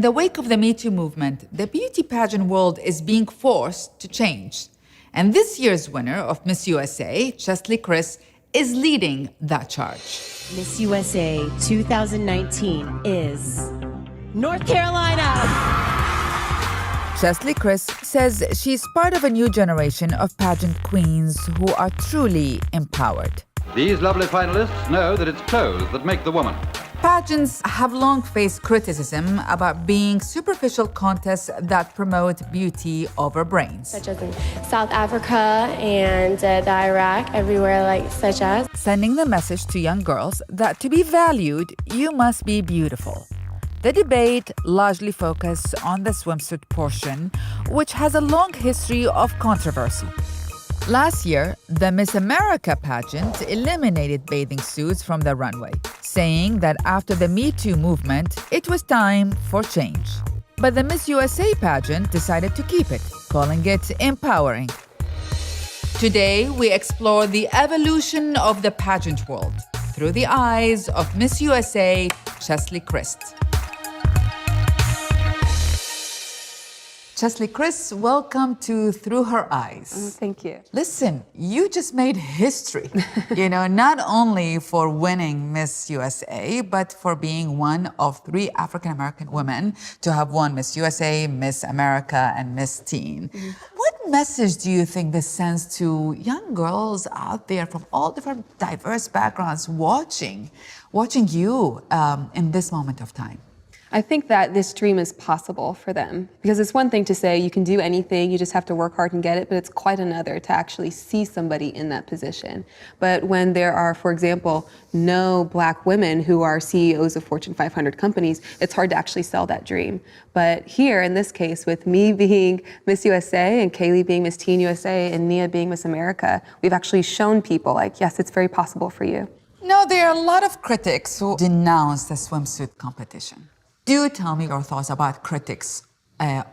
In the wake of the Me Too movement, the beauty pageant world is being forced to change. And this year's winner of Miss USA, Cheslie Kryst, is leading that charge. Miss USA 2019 is North Carolina. Cheslie Kryst says she's part of a new generation of pageant queens who are truly empowered. These lovely finalists know that it's clothes that make the woman. Pageants have long faced criticism about being superficial contests that promote beauty over brains. Such as in South Africa and the Iraq, everywhere such as. Sending the message to young girls that to be valued, you must be beautiful. The debate largely focused on the swimsuit portion, which has a long history of controversy. Last year, the Miss America pageant eliminated bathing suits from the runway, saying that after the Me Too movement, it was time for change. But the Miss USA pageant decided to keep it, calling it empowering. Today, we explore the evolution of the pageant world through the eyes of Miss USA, Cheslie Kryst. Cheslie Kryst, welcome to Through Her Eyes. Thank you. Listen, you just made history, not only for winning Miss USA, but for being one of 3 African-American women to have won Miss USA, Miss America, and Miss Teen. What message do you think this sends to young girls out there from all different diverse backgrounds watching you in this moment of time? I think that this dream is possible for them, because it's one thing to say you can do anything, you just have to work hard and get it, but it's quite another to actually see somebody in that position. But when there are, for example, no Black women who are CEOs of Fortune 500 companies, it's hard to actually sell that dream. But here, in this case, with me being Miss USA and Kaylee being Miss Teen USA and Nia being Miss America, we've actually shown people yes, it's very possible for you. No, there are a lot of critics who denounce the swimsuit competition. Do tell me your thoughts about critics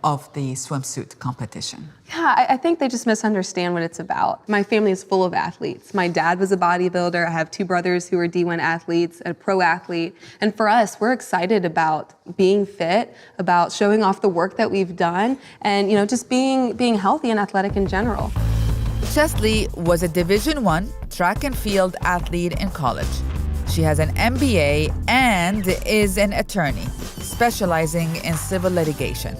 of the swimsuit competition. Yeah, I think they just misunderstand what it's about. My family is full of athletes. My dad was a bodybuilder. I have 2 brothers who are D1 athletes, a pro athlete. And for us, we're excited about being fit, about showing off the work that we've done, and just being healthy and athletic in general. Cheslie was a Division I track and field athlete in college. She has an MBA and is an attorney, specializing in civil litigation.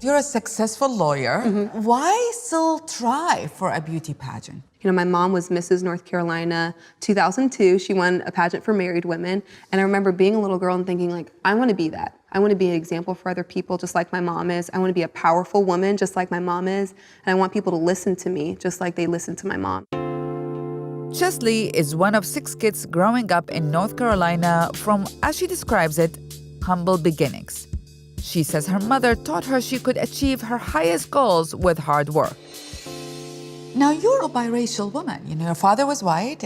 You're a successful lawyer. Why still try for a beauty pageant? My mom was Mrs. North Carolina 2002. She won a pageant for married women. And I remember being a little girl and thinking, I want to be that. I want to be an example for other people just like my mom is. I want to be a powerful woman just like my mom is. And I want people to listen to me just like they listen to my mom. Cheslie is one of 6 kids growing up in North Carolina from, as she describes it, humble beginnings. She says her mother taught her she could achieve her highest goals with hard work. Now, you're a biracial woman. Your father was white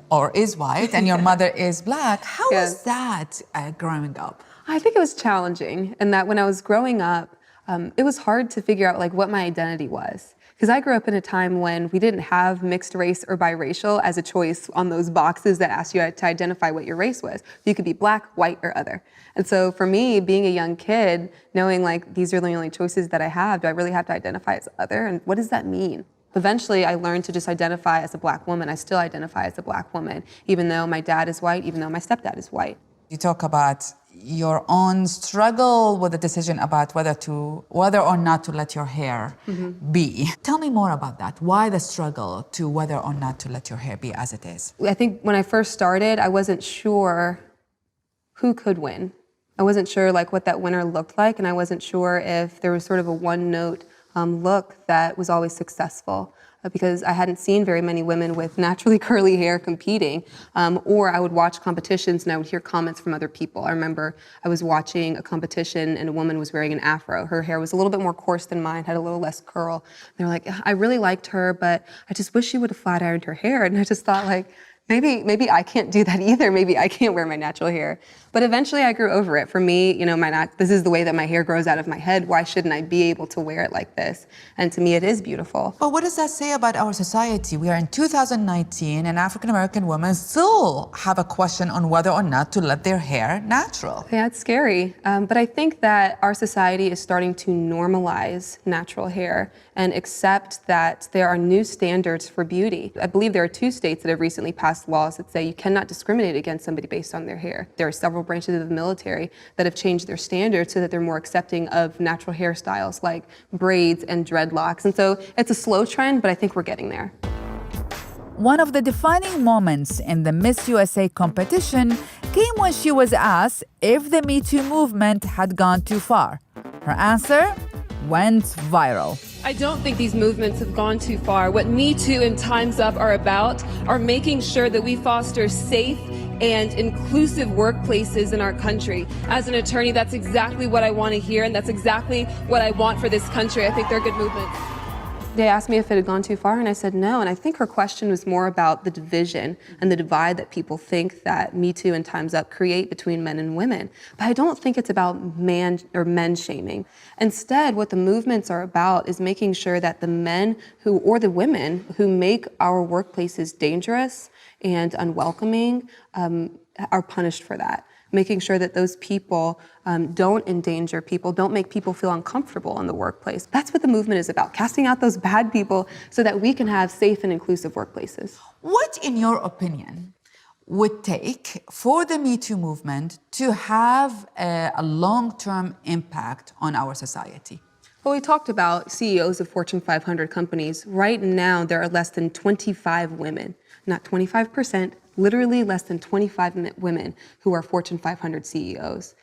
or is white, and your mother is Black. How was that growing up? I think it was challenging, and that when I was growing up, it was hard to figure out what my identity was. Because I grew up in a time when we didn't have mixed race or biracial as a choice on those boxes that asked you to identify what your race was. You could be Black, white, or other. And so for me, being a young kid, knowing these are the only choices that I have, do I really have to identify as other? And what does that mean? Eventually, I learned to just identify as a Black woman. I still identify as a Black woman, even though my dad is white, even though my stepdad is white. You talk about your own struggle with the decision about whether or not to let your hair be. Tell me more about that. Why the struggle to whether or not to let your hair be as it is? I think when I first started, I wasn't sure who could win. I wasn't sure what that winner looked like, and I wasn't sure if there was sort of a one-note look that was always successful. Because I hadn't seen very many women with naturally curly hair competing, or I would watch competitions and I would hear comments from other people. I remember I was watching a competition and a woman was wearing an afro. Her hair was a little bit more coarse than mine, had a little less curl. They were like, I really liked her, but I just wish she would have flat ironed her hair. And I just thought maybe I can't do that either. Maybe I can't wear my natural hair. But eventually I grew over it. For me, this is the way that my hair grows out of my head. Why shouldn't I be able to wear it like this? And to me, it is beautiful. But what does that say about our society? We are in 2019 and African-American women still have a question on whether or not to let their hair natural. Yeah, it's scary. But I think that our society is starting to normalize natural hair and accept that there are new standards for beauty. I believe there are 2 states that have recently passed laws that say you cannot discriminate against somebody based on their hair. There are several branches of the military that have changed their standards so that they're more accepting of natural hairstyles like braids and dreadlocks. And so it's a slow trend, but I think we're getting there. One of the defining moments in the Miss USA competition came when she was asked if the Me Too movement had gone too far. Her answer went viral. I don't think these movements have gone too far. What Me Too and Time's Up are about are making sure that we foster safe and inclusive workplaces in our country. As an attorney, that's exactly what I want to hear, and that's exactly what I want for this country. I think they're good movements. They asked me if it had gone too far, and I said no. And I think her question was more about the division and the divide that people think that Me Too and Time's Up create between men and women. But I don't think it's about man or men shaming. Instead, what the movements are about is making sure that the men or the women who make our workplaces dangerous and unwelcoming are punished for that. Making sure that those people don't endanger people, don't make people feel uncomfortable in the workplace. That's what the movement is about, casting out those bad people so that we can have safe and inclusive workplaces. What, in your opinion, would take for the Me Too movement to have a long-term impact on our society? Well, we talked about CEOs of Fortune 500 companies. Right now, there are less than 25 women, not 25%, literally less than 25 women who are Fortune 500 CEOs.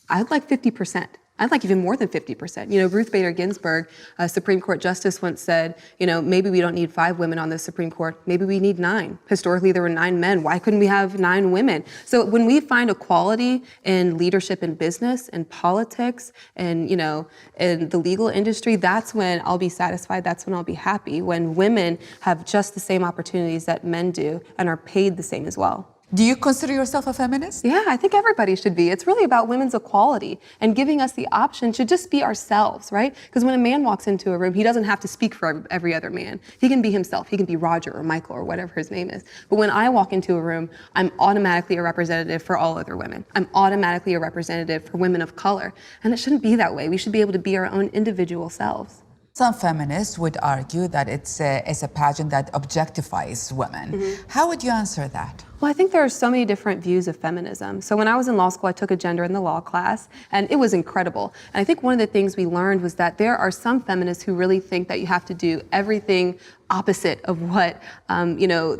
I'd like 50%. I'd like even more than 50%. Ruth Bader Ginsburg, a Supreme Court justice, once said, maybe we don't need 5 women on the Supreme Court. Maybe we need 9. Historically, there were 9 men. Why couldn't we have 9 women? So when we find equality in leadership in business and politics and, in the legal industry, that's when I'll be satisfied. That's when I'll be happy. When women have just the same opportunities that men do and are paid the same as well. Do you consider yourself a feminist? Yeah, I think everybody should be. It's really about women's equality and giving us the option to just be ourselves, right? Because when a man walks into a room, he doesn't have to speak for every other man. He can be himself. He can be Roger or Michael or whatever his name is. But when I walk into a room, I'm automatically a representative for all other women. I'm automatically a representative for women of color. And it shouldn't be that way. We should be able to be our own individual selves. Some feminists would argue that it's a pageant that objectifies women. Mm-hmm. How would you answer that? Well, I think there are so many different views of feminism. So when I was in law school, I took a gender in the law class, and it was incredible. And I think one of the things we learned was that there are some feminists who really think that you have to do everything opposite of what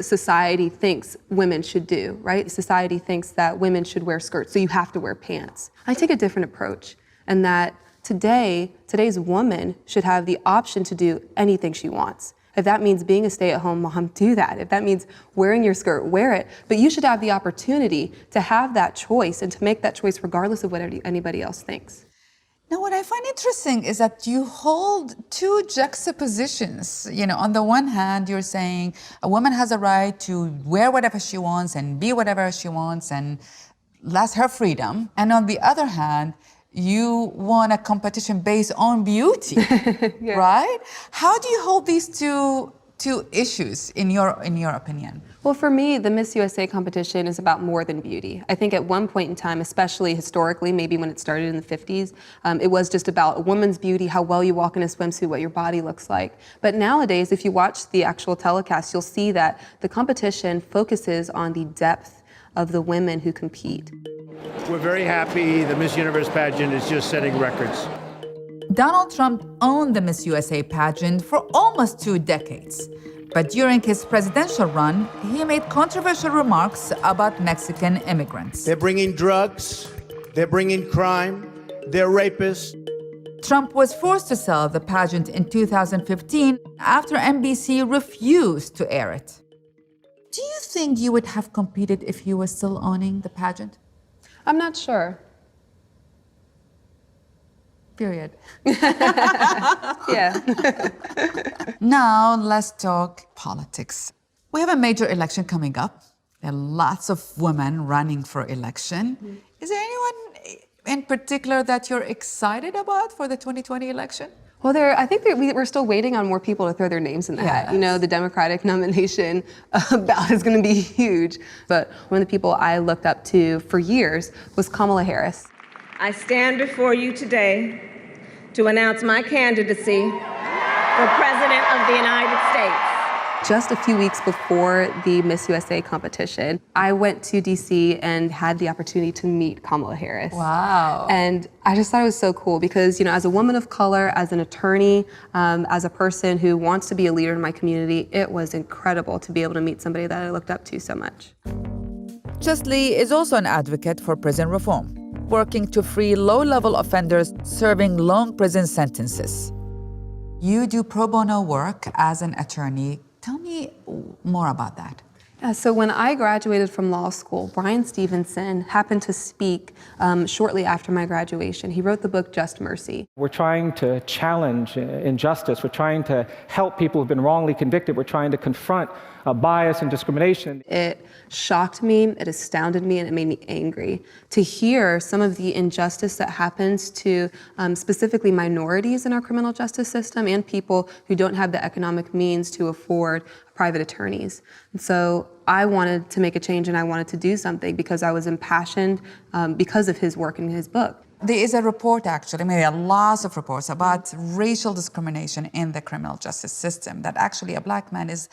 society thinks women should do, right? Society thinks that women should wear skirts, so you have to wear pants. I take a different approach, and that today's woman should have the option to do anything she wants. If that means being a stay-at-home mom, do that. If that means wearing your skirt, wear it. But you should have the opportunity to have that choice and to make that choice regardless of what anybody else thinks. Now, what I find interesting is that you hold 2 juxtapositions. On the one hand, you're saying a woman has a right to wear whatever she wants and be whatever she wants, and that's her freedom. And on the other hand, you want a competition based on beauty, yeah. Right? How do you hold these two issues in your opinion? Well, for me, the Miss USA competition is about more than beauty. I think at one point in time, especially historically, maybe when it started in the 50s, it was just about a woman's beauty, how well you walk in a swimsuit, what your body looks like. But nowadays, if you watch the actual telecast, you'll see that the competition focuses on the depth of the women who compete. We're very happy the Miss Universe pageant is just setting records. Donald Trump owned the Miss USA pageant for almost 2 decades. But during his presidential run, he made controversial remarks about Mexican immigrants. They're bringing drugs, they're bringing crime, they're rapists. Trump was forced to sell the pageant in 2015 after NBC refused to air it. Do you think you would have competed if you were still owning the pageant? I'm not sure. Period. Yeah. Now let's talk politics. We have a major election coming up. lots of women running for election. Is there anyone in particular that you're excited about for the 2020 election? Well, I think we're still waiting on more people to throw their names in the hat. You know, the Democratic nomination ballot is going to be huge. But one of the people I looked up to for years was Kamala Harris. I stand before you today to announce my candidacy for President of the United States. Just a few weeks before the Miss USA competition, I went to DC and had the opportunity to meet Kamala Harris. Wow. And I just thought it was so cool because, you know, as a woman of color, as an attorney, as a person who wants to be a leader in my community, it was incredible to be able to meet somebody that I looked up to so much. Cheslie is also an advocate for prison reform, working to free low-level offenders serving long prison sentences. You do pro bono work as an attorney. Tell me more about that. So when I graduated from law school, Brian Stevenson happened to speak shortly after my graduation. He wrote the book Just Mercy. We're trying to challenge injustice. We're trying to help people who've been wrongly convicted. We're trying to confront bias and discrimination. It shocked me, it astounded me, and it made me angry to hear some of the injustice that happens to specifically minorities in our criminal justice system and people who don't have the economic means to afford private attorneys. And so I wanted to make a change and I wanted to do something because I was impassioned because of his work in his book. There is a report, actually, maybe a lot of reports about racial discrimination in the criminal justice system, that actually a black man is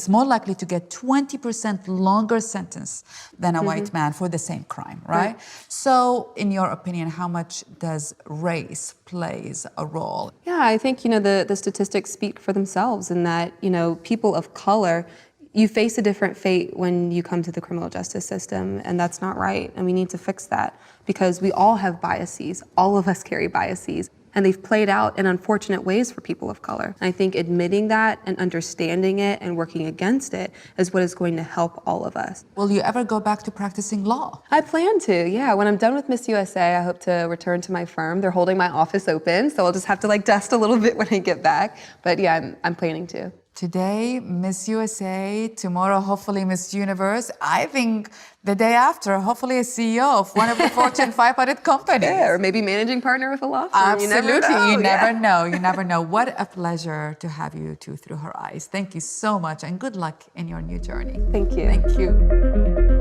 more likely to get 20% longer sentence than a white man for the same crime, right? So in your opinion, how much does race plays a role? Yeah, I think, you know, the statistics speak for themselves in that, you know, people of color, you face a different fate when you come to the criminal justice system, and that's not right, and we need to fix that because we all have biases. All of us carry biases, and they've played out in unfortunate ways for people of color. And I think admitting that and understanding it and working against it is what is going to help all of us. Will you ever go back to practicing law? I plan to, yeah. When I'm done with Miss USA, I hope to return to my firm. They're holding my office open, so I'll just have to dust a little bit when I get back. But yeah, I'm planning to. Today, Miss USA, tomorrow, hopefully Miss Universe. I think the day after, hopefully a CEO of one of the Fortune 500 companies. Yeah, or maybe managing partner with a law firm. Absolutely, you never know. You never know. What a pleasure to have you two through her eyes. Thank you so much and good luck in your new journey. Thank you. Thank you.